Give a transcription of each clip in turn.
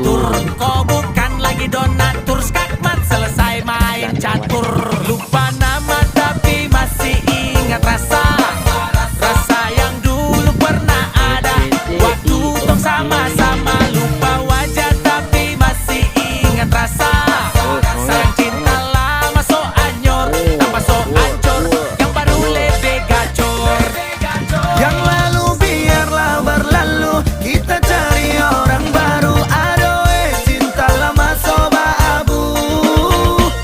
catur. Kau bukan lagi donatur, skakmat selesai main catur. Lupa nama tapi masih ingat rasa. Rasa yang dulu pernah ada waktu tong sama-sama. Lupa wajah tapi masih ingat rasa. Sayang cinta lama so anyor, tanpa so ancur, yang baru lebih gacor. Yang lalu biarlah berlalu, kita cari orang baru. Adoe cinta lama soba abu.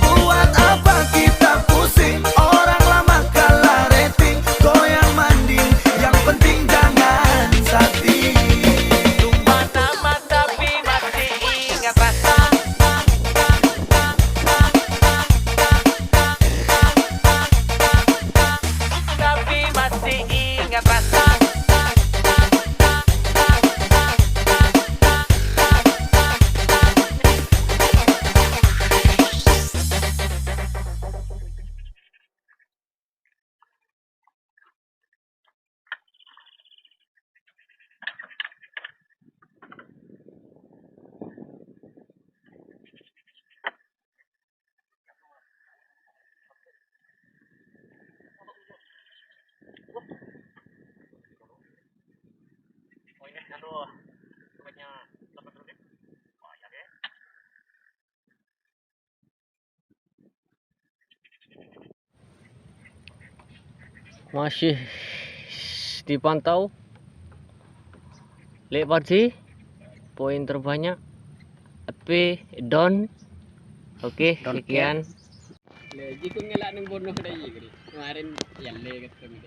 Buat apa kita pusing, orang lama kalah rating. Goyang manding, yang penting jangan sakit. Lupa nama tapi masih ingat rasa. Tapi masih ingat rasa. Masih dipantau lebar sih poin terbanyak tapi down. Oke, sekian. Lagi kung ngelak ng bono na yigri. Kemarin yan legat kami.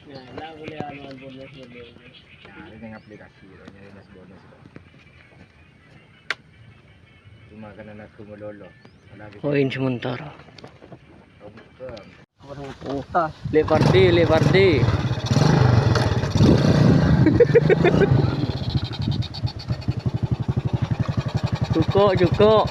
Nah, lah boleh ano ang bonus mo deh. Ada yang aplikasi, nyari nas bonus. Cuma karena nak kumulolo. Poin sementara. Bukan. Lebar di. Cukup.